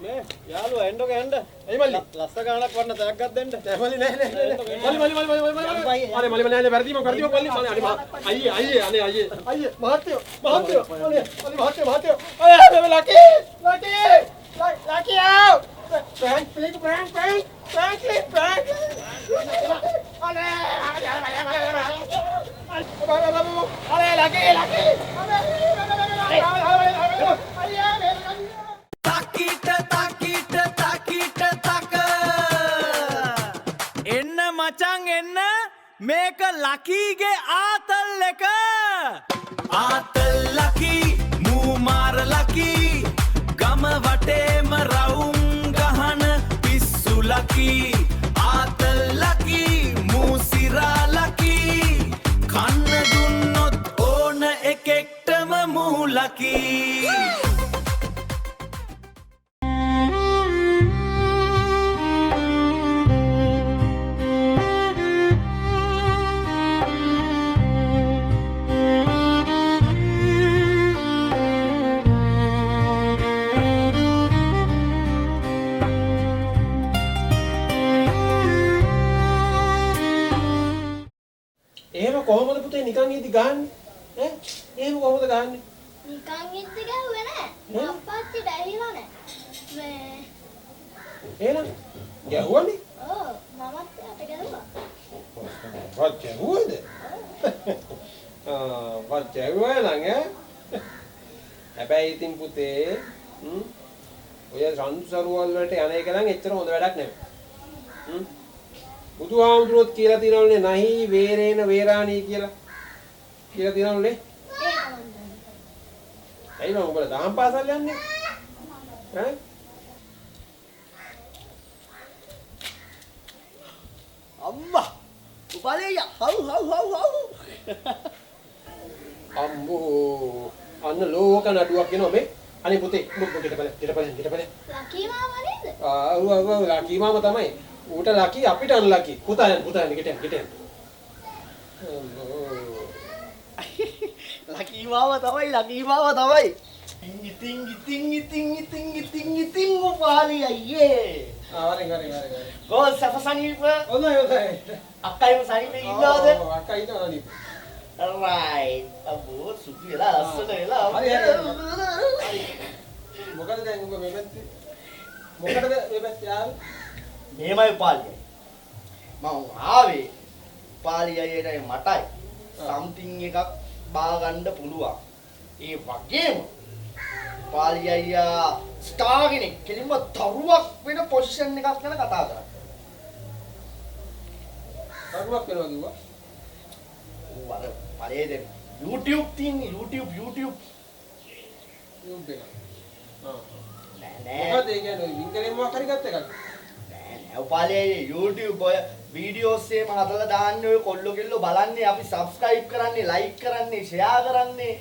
මේ යාළුවා එන්නක එන්න. එයි මල්ලි. ලස්ස ගානක් වන්න තෑග්ගක් දෙන්න. මල්ලි නෑ නෑ. මල්ලි නෑ වැරදිම මල්ලි. අනේ අයියේ. මහත්තයෝ. අනේ මහත්තයෝ. ලකි ආව. Prank. මචං එන්න මේක ලකීගේ ආතල් එක ආතල් ලකී මූ මාර ලකී ගම වටේම රවුම් ගහන පිස්සු ලකී ආතල් ලකී මූ සිරා ලකී කන්න දුන්නොත් ඕන එකෙක්ටම මූ ලකී කොහොමද පුතේ නිකන් ඉදි ගහන්නේ ඈ එහෙම කොහොමද ගහන්නේ නිකන් ඉද්දි ගැහුවේ නෑ අප්පච්චිට ඇහිලා නෑ මේ එහෙනම් ගැහුවනේ ඔව් මමත් යට ගැහුවා වත් ගැහුවද වත් ගැහුවා නං ඈ හැබැයි ඉතින් පුතේ ඔය රන්සරුවල් වලට යන එක නම් එච්චර හොඳ වැඩක් නෙමෙයි බුදුහාමුදුරුවෝත් කියලා තියෙනවනේ නහි වේරේන වේරාණී කියලා තියෙනවනේ ඇයි මම උඹලා දහම් පාසල් යන්නේ ඈ අම්මා උපාලේ හව් අම්බෝ අන්න ලෝක නඩුවක් එනවා මේ අනේ පුතේ ගෙටපලෙන් ලකී මාමා නේද ඔව් ලකී මාමා තමයි ඌට ලකී අපිට අන්ලකී පුතා යන්න ගෙට යන්න ලකී මාව තමයි ඉතින් උපාලි අයියේ හරි ගෝල් සෆසනීප හොඳයි අක්කයිම සනීපේ ඉන්නවද ඔව් අක්කා ඉන්නවා නේද right අබෝ සුපි වෙලා ලස්සන වෙලා හරි මොකද දැන් උඹ මේ පැත්තේ මොකටද මේ පැත්තේ ආවේ මේමයි පාලියයි මම ආවේ පාලියයිටයි මටයි සම්තිං එකක් බා ගන්න පුළුවන් ඒ වගේම පාලියයියා ස්ටාර් කෙනෙක් කෙලින්ම තරුවක් වෙන පොසිෂන් එකක් ගැන කතා කරා කරුවක් වෙනවා කිව්වා ඌ අර පළේද YouTube තියෙන්නේ YouTube YouTube එක නෑ මොකද ඒ කියන්නේ වින්කලෙන් මොකක් හරි ගත්ත එකක් නෑ උපාලේ YouTube ඔය වීඩියෝස් එහෙම හදලා දාන්නේ ඔය කොල්ලෝ කෙල්ලෝ බලන්නේ අපි subscribe කරන්නේ like කරන්නේ share කරන්නේ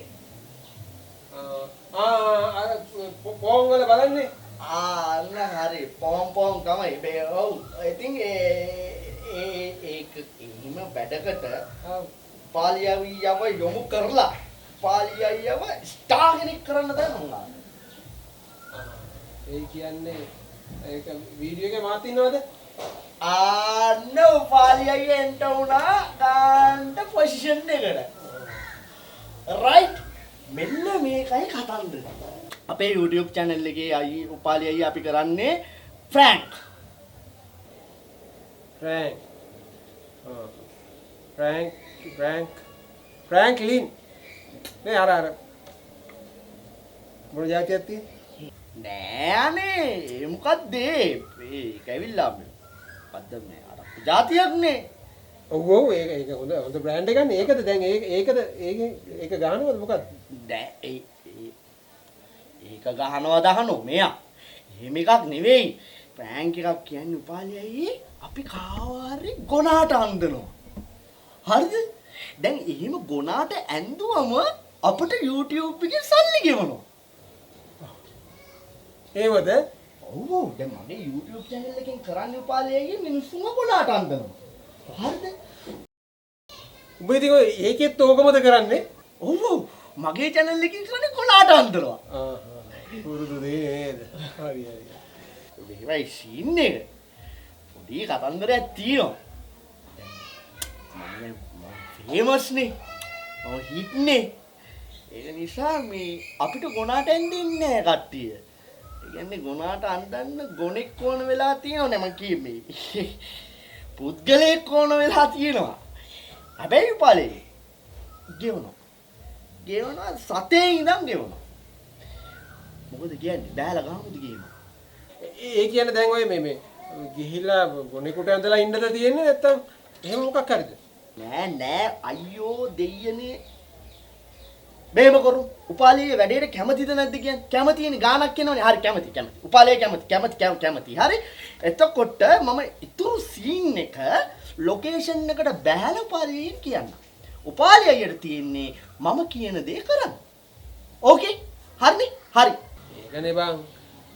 පොන් වල බලන්නේ අන්න හරි පොම් තමයි ඔව් ඉතින් ඒක එහෙම වැඩකට පාලියවියව යොමු කරලා පාලියවියව ස්ටාර් කෙනෙක් කරන්න දානවා ඒ කියන්නේ ඒක වීඩියෝ එකේ මාත් ඉන්නවද නෝ පාලියයි එන්ට උනා ගන්න පොසිෂන් එකට රයිට් මෙන්න මේකයි කතන්දර අපේ YouTube channel එකේ අයි උපාලි අයියා අපි කරන්නේ Franklin නේ අර මොන જાතියක් තියෙන්නේ නෑනේ මොකද්ද ඒක ඇවිල්ලා මොකද්ද මේ අර જાතියක් නේ ඔව් ඒක හොඳ බ්‍රෑන්ඩ් එකක් නේ ඒකද දැන් ඒක ගහනවද මොකද්ද නෑ ඒක ගහනවා දහනෝ මෙයා එහෙම එකක් නෙවෙයි ප්‍රෑන්ක් එකක් කියන්නේ උපාලි අයියේ අපි කාවාරි ගොනාට අන්දනවා හරිද දැන් එහෙම ගොනාට ඇන්දුවම අපිට YouTube එකේ සල්ලි ගෙවනවා ඒවද ඔව් දැන් මගේ YouTube channel එකෙන් කරන්නේ උපාලි අයියේ මිනිස්සුම ගොනාට අන්දනවා හරිද උඹ ඉතින් ඒකෙත් ඕකමද කරන්නේ ඔව් මගේ channel එකකින් කරන්නේ ගොනාට අන්දනවා පුරුදු දේ නේද හරි මේවයි සීන් එක. පොඩි කතන්දරයක් තියෙනවා. මම ෆේමස් නේ. මම හිට් නේ. ඒක නිසා මේ අපිට ගොනාට එන්නේ නැහැ කට්ටිය. ඒ කියන්නේ ගොනාට අඬන්න ගොනෙක් ඕන වෙලා තියෙනවනේ මං කියන්නේ. පුද්ගලයෙක් ඕන වෙලා තියෙනවා. හැබැයි උපාලේ ගෙවනවා සතේ ඉඳන් ගෙවනවා. මොකද කියන්නේ බෑලා ගහමුද ගේම. ඒ කියන්නේ දැන් ඔය මේ ගිහිල්ලා ගොනෙකුට ඇඳලා ඉන්නද තියෙන්නේ නැත්තම් එහෙම මොකක් හරිද? නෑ අයියෝ දෙයියනේ. මේම කරු. උපාලියේ වැඩේට කැමතිද නැද්ද කියන්නේ? කැමතිනේ ගානක් කියනවනේ. හරි කැමති. උපාලියේ කැමති. හරි. එතකොට මම ඉතුරු සීන් එක ලොකේෂන් එකට බහැලා උපාලියෙන් කියන්න. උපාලිය අයියට තියෙන්නේ මම කියන දේ කරන්න. ඕකේ? හරිනේ? හරි. ඒකනේ බං.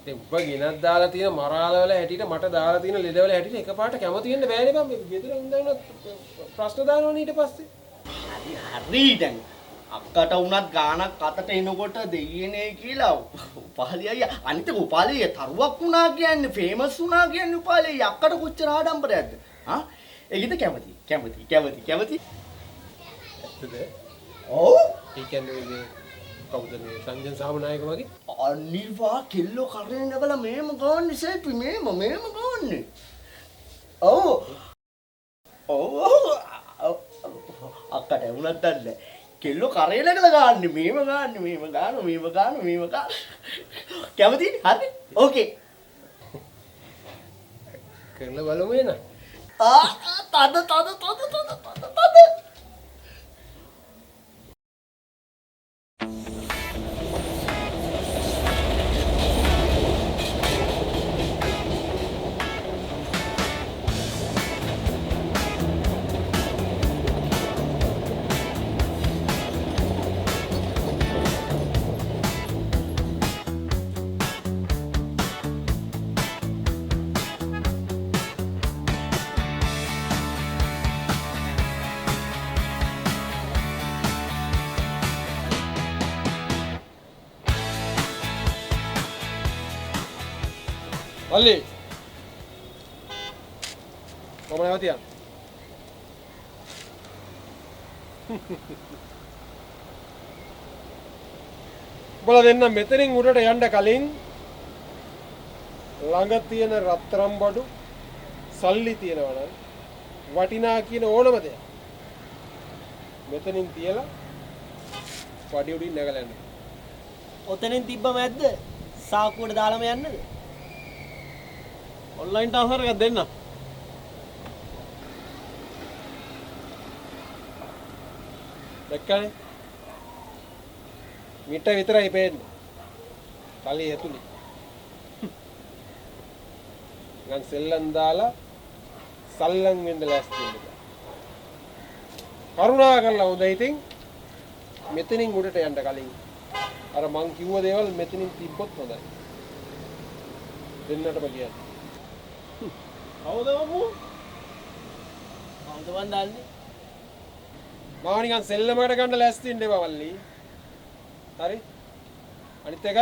දැන් උඹ ගෙනත් දාලා තියෙන මරාලවල හැටියට මට දාලා තියෙන ලෙඩවල හැටියට එකපාරට කැමති වෙන්න බෑනේ බං. මේ ගෙදර ඉඳන් ප්‍රශ්න දානවනේ ඊට පස්සේ. හරි දැන්. අක්කට වුණත් ගානක් අතට එනකොට දෙයියනේ කියලා උපාලිය අයියා අනිත් උපාලිය තරුවක් වුණා කියන්නේ ෆේමස් වුණා කියන්නේ උපාලිය අක්කට කොච්චර ආඩම්බරයක්ද ආ ඒකිට කැමති ඇත්තද? ඔව් ඒ කියන්නේ මේ කවුද මේ සංජන් සාමනායක වගේ? අනිවා කෙල්ලෝ කරේ නැගලා මේම ගාන්නේ සේපි මේම ගාන්නේ ඔව් අක්කට වුණත් නැහැ කෙල්ලෝ කරේ නැගලා ගාන්නේ මේම ගාන්නේ කැමති හරි ඕකේ කරලා බලමු එන. තද මල්ලි. කොහමද આવතියා? උඹලා දෙන්න මෙතනින් උඩට යන්න කලින් ළඟ තියෙන රත්තරන් බඩු සල්ලි තියනවා නම් වටිනා කියන ඕනම දෙයක් මෙතනින් තියලා වඩි උඩින් නැගලා යන්න. ඔතනින් තිබ්බම ඇද්ද? සාක්කුවට දාලාම යන්නද? ඔන්ලයින් ට්‍රාන්ස්ෆර් එකක් දෙන්න. දැක්කනේ? මිට විතරයි පේන්නේ. කලිය ඇතුලේ. ගන් සෙල්ලම් දාලා සල්ලම් වෙන්න ලෑස්ති වෙන්න. කරුණා කරලා හොඳ ඉතින් මෙතනින් උඩට යන්න කලින් අර මං කිව්ව දේවල් මෙතනින් තිබ්බොත් හොඳයි. දෙන්නටම කියන්න. කවුද මමු? කවුද වන් දන්නේ? මාව නිකන් සෙල්ලමකට ගන්න ලෑස්ති වෙන්න එපා වල්ලි. හරි? අනිත් එක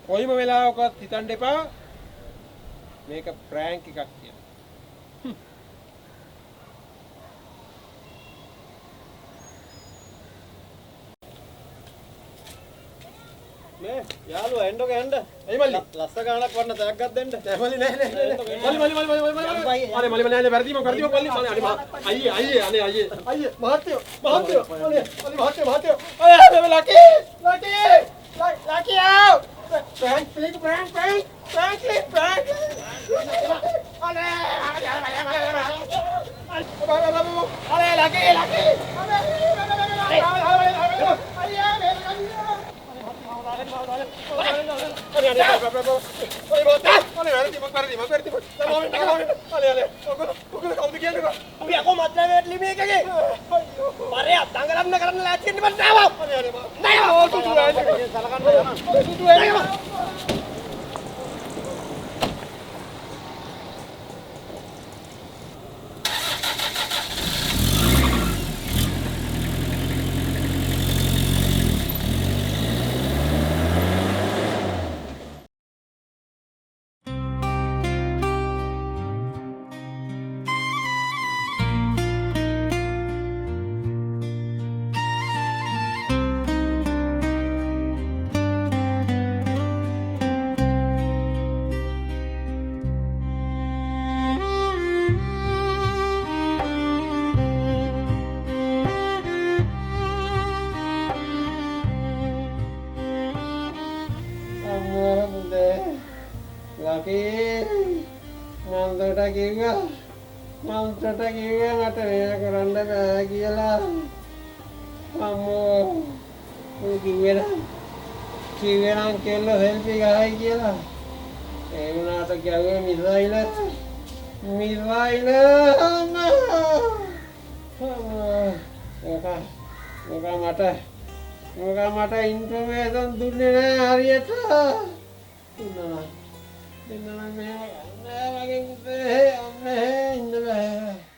කොයිම වෙලාවකවත් හිතන්න එපා මේක ප්‍රෑන්ක් එකක් කියලා. මේ යාළුවා එන්නක එන්න. එයි මල්ලි. ලස්ස ගානක් වන්න තෑග්ගක් දෙන්න. නෑ මල්ලි නෑ මල්ලි නෑ වැරදිම මල්ලි අනේ මහත්තයෝ අනේ මහත්තයෝ අය ලකි ආ ප්‍රෑන්ක් අනේ ලකි අම්මෝ පුතේ ලකි මන්දට කිව්වා මට මෙයා කරන්න බෑ කියලා අම්මෝ කිව්වෙනම් කෙල්ල සෙල්ෆි ගහයි කියලා ඒ වුණාට ගැව්වේ මිසයිල මොකා මට ඉන්ෆර්මේෂන් දුන්නේ නෑ හරියට දෙන්නා මෙහෙම නෑ වගේ පුතේ අම්මේ ඉන්න බෑ